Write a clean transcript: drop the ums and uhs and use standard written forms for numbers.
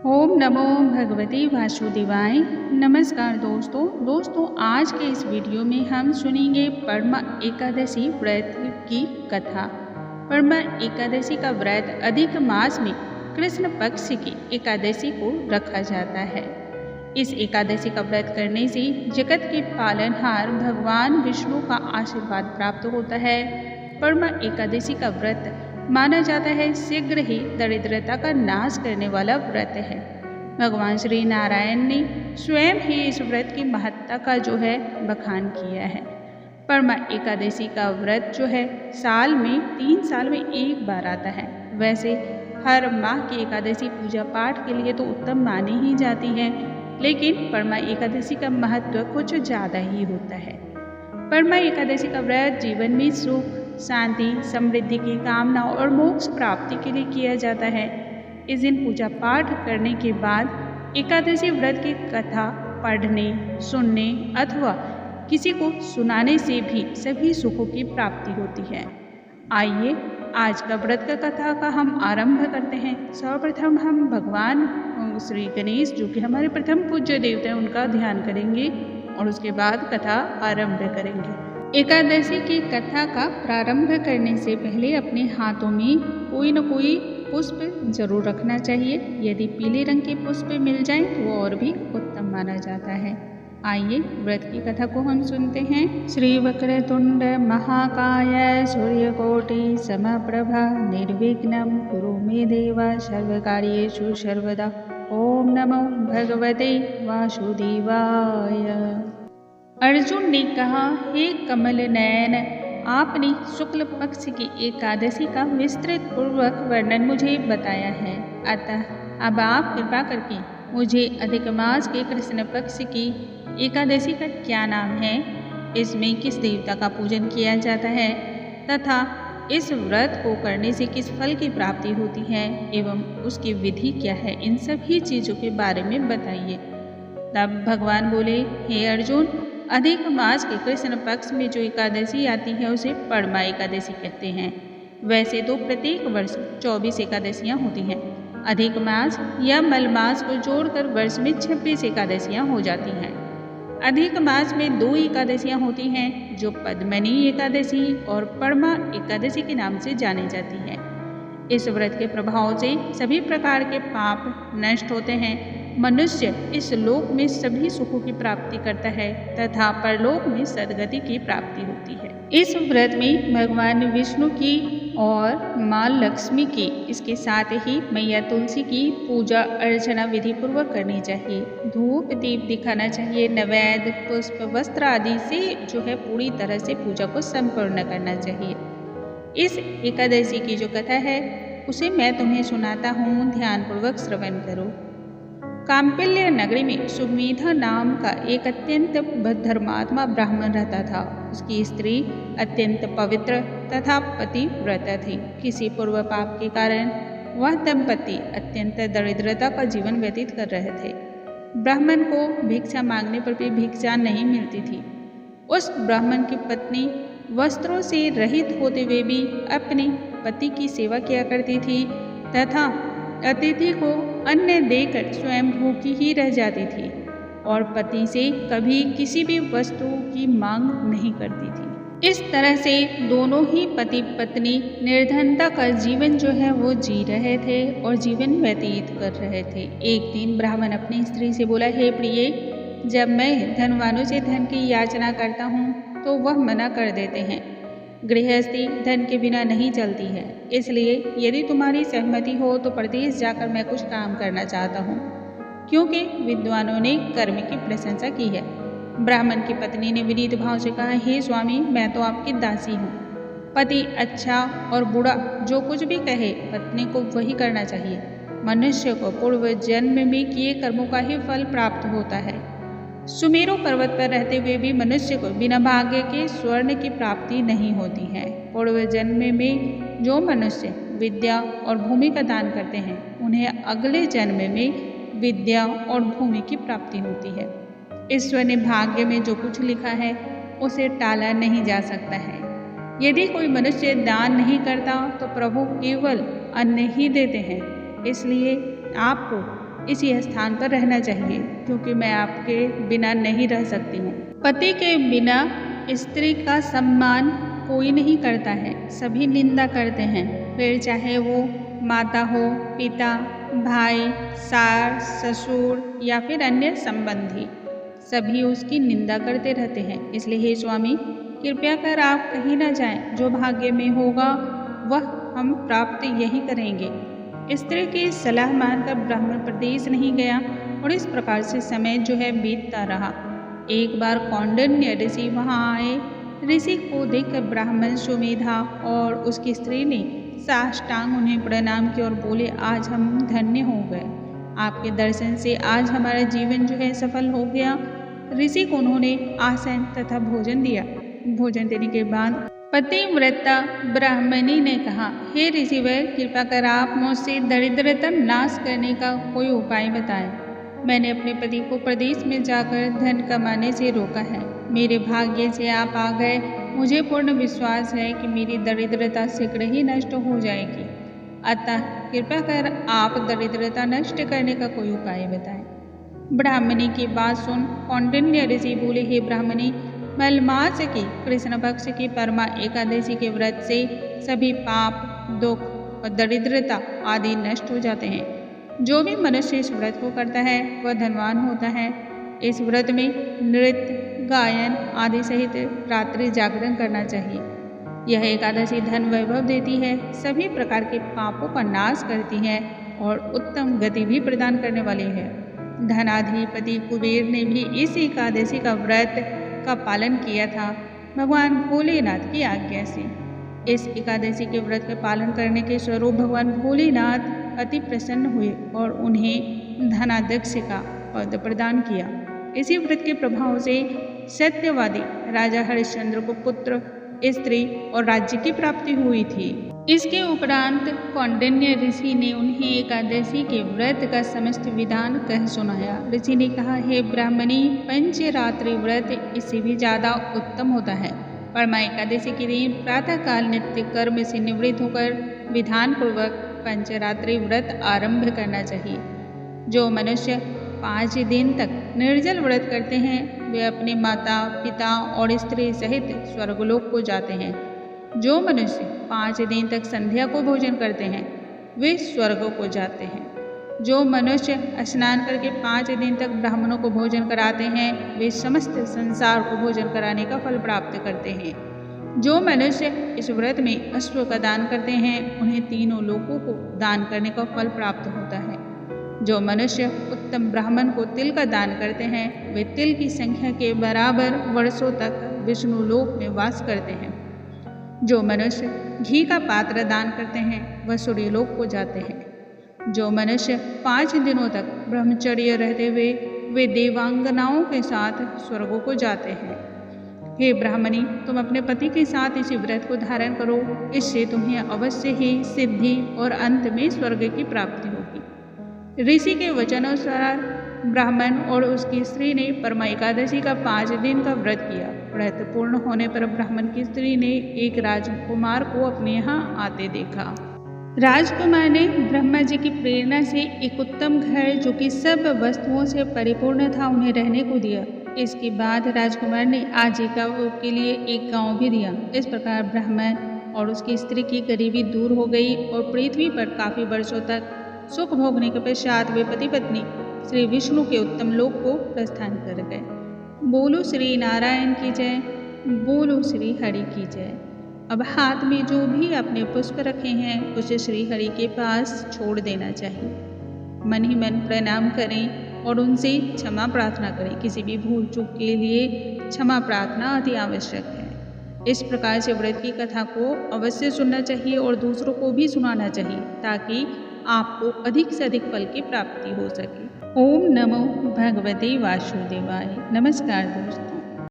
ओम नमो भगवते वासुदेवाय। नमस्कार दोस्तों आज के इस वीडियो में हम सुनेंगे परमा एकादशी व्रत की कथा। परमा एकादशी का व्रत अधिक मास में कृष्ण पक्ष की एकादशी को रखा जाता है। इस एकादशी का व्रत करने से जगत के पालनहार भगवान विष्णु का आशीर्वाद प्राप्त होता है। परमा एकादशी का व्रत माना जाता है शीघ्र ही दरिद्रता का नाश करने वाला व्रत है। भगवान श्री नारायण ने स्वयं ही इस व्रत की महत्ता का बखान किया है। परमा एकादशी का व्रत साल में 3 साल में एक बार आता है। वैसे हर माह की एकादशी पूजा पाठ के लिए तो उत्तम मानी ही जाती है, लेकिन परमा एकादशी का महत्व कुछ ज़्यादा ही होता है। परमा एकादशी का व्रत जीवन में सुख, शांति, समृद्धि की कामना और मोक्ष प्राप्ति के लिए किया जाता है। इस दिन पूजा पाठ करने के बाद एकादशी व्रत की कथा पढ़ने, सुनने अथवा किसी को सुनाने से भी सभी सुखों की प्राप्ति होती है। आइए आज का व्रत का कथा का हम आरंभ करते हैं। सर्वप्रथम हम भगवान श्री गणेश, जो कि हमारे प्रथम पूज्य देवता हैं, उनका ध्यान करेंगे और उसके बाद कथा आरंभ करेंगे। एकादशी की कथा का प्रारंभ करने से पहले अपने हाथों में कोई न कोई पुष्प जरूर रखना चाहिए। यदि पीले रंग के पुष्प मिल जाएं तो और भी उत्तम माना जाता है। आइए व्रत की कथा को हम सुनते हैं। श्री वक्रतुंड महाकाय सूर्यकोटि समप्रभा निर्विघ्नं कुरु मे देव सर्वकार्येषु सर्वदा। ओम नमो भगवते वासुदेवाय। अर्जुन ने कहा, हे कमल नयन, आपने शुक्ल पक्ष की एकादशी का विस्तृत पूर्वक वर्णन मुझे बताया है, अतः अब आप कृपा करके मुझे अधिक मास के कृष्ण पक्ष की एकादशी का क्या नाम है, इसमें किस देवता का पूजन किया जाता है तथा इस व्रत को करने से किस फल की प्राप्ति होती है एवं उसकी विधि क्या है, इन सभी चीज़ों के बारे में बताइए। तब भगवान बोले, हे अर्जुन, अधिक मास के कृष्ण पक्ष में जो एकादशी आती है उसे परमा एकादशी कहते हैं। वैसे तो प्रत्येक वर्ष 24 एकादशियाँ होती हैं। अधिक मास या मल मास को जोड़कर वर्ष में 26 एकादशियाँ हो जाती हैं। अधिक मास में 2 एकादशियाँ होती हैं जो पद्मनी एकादशी और परमा एकादशी के नाम से जानी जाती हैं। इस व्रत के प्रभाव से सभी प्रकार के पाप नष्ट होते हैं। मनुष्य इस लोक में सभी सुखों की प्राप्ति करता है तथा परलोक में सद्गति की प्राप्ति होती है। इस व्रत में भगवान विष्णु की और माँ लक्ष्मी की, इसके साथ ही मैया तुलसी की पूजा अर्चना विधि पूर्वक करनी चाहिए। धूप दीप दिखाना चाहिए। नैवेद्य, पुष्प, वस्त्र आदि से पूरी तरह से पूजा को संपूर्ण करना चाहिए। इस एकादशी की जो कथा है उसे मैं तुम्हें सुनाता हूँ, ध्यानपूर्वक श्रवण करो। काम्पिल्य नगरी में सुमेधा नाम का एक अत्यंत धर्मात्मा ब्राह्मण रहता था। उसकी स्त्री अत्यंत पवित्र तथा पतिव्रत थी। किसी पूर्व पाप के कारण वह दंपति अत्यंत दरिद्रता का जीवन व्यतीत कर रहे थे। ब्राह्मण को भिक्षा मांगने पर भी भिक्षा नहीं मिलती थी। उस ब्राह्मण की पत्नी वस्त्रों से रहित होते हुए भी अपने पति की सेवा किया करती थी तथा अतिथि को अन्न देकर स्वयं भूखी ही रह जाती थी और पति से कभी किसी भी वस्तु की मांग नहीं करती थी। इस तरह से दोनों ही पति पत्नी निर्धनता का जीवन वो जी रहे थे और जीवन व्यतीत कर रहे थे। एक दिन ब्राह्मण अपनी स्त्री से बोला, हे प्रिय, जब मैं धनवानों से धन की याचना करता हूँ तो वह मना कर देते हैं। गृहस्थी धन के बिना नहीं चलती है, इसलिए यदि तुम्हारी सहमति हो तो प्रदेश जाकर मैं कुछ काम करना चाहता हूँ, क्योंकि विद्वानों ने कर्म की प्रशंसा की है। ब्राह्मण की पत्नी ने विनीत भाव से कहा, हे स्वामी, मैं तो आपकी दासी हूँ। पति अच्छा और बुरा जो कुछ भी कहे पत्नी को वही करना चाहिए। मनुष्य को पूर्व जन्म में किए कर्मों का ही फल प्राप्त होता है। सुमेरु पर्वत पर रहते हुए भी मनुष्य को बिना भाग्य के स्वर्ण की प्राप्ति नहीं होती है। पूर्व जन्म में जो मनुष्य विद्या और भूमि का दान करते हैं उन्हें अगले जन्म में विद्या और भूमि की प्राप्ति होती है। ईश्वर ने भाग्य में जो कुछ लिखा है उसे टाला नहीं जा सकता है। यदि कोई मनुष्य दान नहीं करता तो प्रभु केवल अन्न ही देते हैं। इसलिए आपको इसी स्थान पर रहना चाहिए, क्योंकि मैं आपके बिना नहीं रह सकती हूँ। पति के बिना स्त्री का सम्मान कोई नहीं करता है, सभी निंदा करते हैं। फिर चाहे वो माता हो, पिता, भाई, सास, ससुर या फिर अन्य संबंधी, सभी उसकी निंदा करते रहते हैं। इसलिए हे स्वामी, कृपया कर आप कहीं न जाएं। जो भाग्य में होगा वह हम प्राप्त यही करेंगे। स्त्री की सलाह मानकर ब्राह्मण प्रदेश नहीं गया और इस प्रकार से समय जो है बीतता रहा। एक बार कौंडिन्य ऋषि वहाँ आए। ऋषि को देखकर ब्राह्मण सुमेधा और उसकी स्त्री ने साष्टांग उन्हें प्रणाम किया और बोले, आज हम धन्य हो गए। आपके दर्शन से आज हमारा जीवन जो है सफल हो गया। ऋषि को उन्होंने आसन तथा भोजन दिया। भोजन देने के बाद पतिव्रता ब्राह्मणी ने कहा, हे ऋषिवर, कृपा कर आप मुझसे दरिद्रता नाश करने का कोई उपाय बताएं। मैंने अपने पति को प्रदेश में जाकर धन कमाने से रोका है। मेरे भाग्य से आप आ गए। मुझे पूर्ण विश्वास है कि मेरी दरिद्रता शीघ्र ही नष्ट हो जाएगी। अतः कृपा कर आप दरिद्रता नष्ट करने का कोई उपाय बताएं। ब्राह्मणी की बात सुन कौंडिन्य ऋषि बोले, हे ब्राह्मणी, मलमास की कृष्ण पक्ष की परमा एकादशी के व्रत से सभी पाप, दुख और दरिद्रता आदि नष्ट हो जाते हैं। जो भी मनुष्य इस व्रत को करता है वह धनवान होता है। इस व्रत में नृत्य, गायन आदि सहित रात्रि जागरण करना चाहिए। यह एकादशी धन वैभव देती है, सभी प्रकार के पापों का नाश करती है और उत्तम गति भी प्रदान करने वाली है। धनाधिपति कुबेर ने भी इस एकादशी का व्रत का पालन किया था, भगवान भोलेनाथ की आज्ञा से। इस एकादशी के व्रत के पालन करने के स्वरूप भगवान भोलेनाथ अति प्रसन्न हुए और उन्हें धनाध्यक्ष का पद प्रदान किया। इसी व्रत के प्रभाव से सत्यवादी राजा हरिश्चंद्र को पुत्र, स्त्री और राज्य की प्राप्ति हुई थी। इसके उपरांत कौंडिन्य ऋषि ने उन्हें एकादशी के व्रत का समस्त विधान कह सुनाया। ऋषि ने कहा, हे ब्राह्मणी, पंचरात्रि व्रत इससे भी ज्यादा उत्तम होता है। परमा एकादशी के दिन प्रातःकाल नित्य कर्म से निवृत्त होकर विधान पूर्वक पंचरात्रि व्रत आरंभ करना चाहिए। जो मनुष्य 5 दिन तक निर्जल व्रत करते हैं वे अपने माता, पिता और स्त्री सहित स्वर्गलोक को जाते हैं। जो मनुष्य 5 दिन तक संध्या को भोजन करते हैं वे स्वर्ग को जाते हैं। जो मनुष्य स्नान करके 5 दिन तक ब्राह्मणों को भोजन कराते हैं वे समस्त संसार को भोजन कराने का फल प्राप्त करते हैं। जो मनुष्य इस व्रत में अश्व का दान करते हैं उन्हें तीनों लोकों को दान करने का फल प्राप्त होता है। जो मनुष्य उत्तम ब्राह्मण को तिल का दान करते हैं वे तिल की संख्या के बराबर वर्षों तक विष्णु लोक में वास करते हैं। जो मनुष्य घी का पात्र दान करते हैं वह सूर्यलोक को जाते हैं। जो मनुष्य 5 दिनों तक ब्रह्मचर्य रहते हुए वे देवांगनाओं के साथ स्वर्गों को जाते हैं। हे ब्राह्मणी, तुम अपने पति के साथ इसी व्रत को धारण करो, इससे तुम्हें अवश्य ही सिद्धि और अंत में स्वर्ग की प्राप्ति होगी। ऋषि के वचनानुसार ब्राह्मण और उसकी स्त्री ने परमा एकादशी का 5 दिन का व्रत किया। व्रत पूर्ण होने पर ब्राह्मण की स्त्री ने एक राजकुमार को अपने यहाँ आते देखा। राजकुमार ने ब्रह्मा जी की प्रेरणा से एक उत्तम घर जो कि सब वस्तुओं से परिपूर्ण था उन्हें रहने को दिया। इसके बाद राजकुमार ने आजीविका के लिए एक गांव भी दिया। इस प्रकार ब्राह्मण और उसकी स्त्री की गरीबी दूर हो गई और पृथ्वी पर काफी वर्षों तक सुख भोगने के पश्चात वे पति पत्नी श्री विष्णु के उत्तम लोक को प्रस्थान कर गए। बोलो श्री नारायण की जय, बोलो श्री हरि की जय। अब हाथ में जो भी अपने पुष्प रखे हैं उसे श्री हरि के पास छोड़ देना चाहिए। मन ही मन प्रणाम करें और उनसे क्षमा प्रार्थना करें। किसी भी भूल चूक के लिए क्षमा प्रार्थना अति आवश्यक है। इस प्रकार से व्रत की कथा को अवश्य सुनना चाहिए और दूसरों को भी सुनाना चाहिए ताकि आपको अधिक से अधिक फल की प्राप्ति हो सके। ओम नमो भगवते वासुदेवाय। नमस्कार दोस्तों।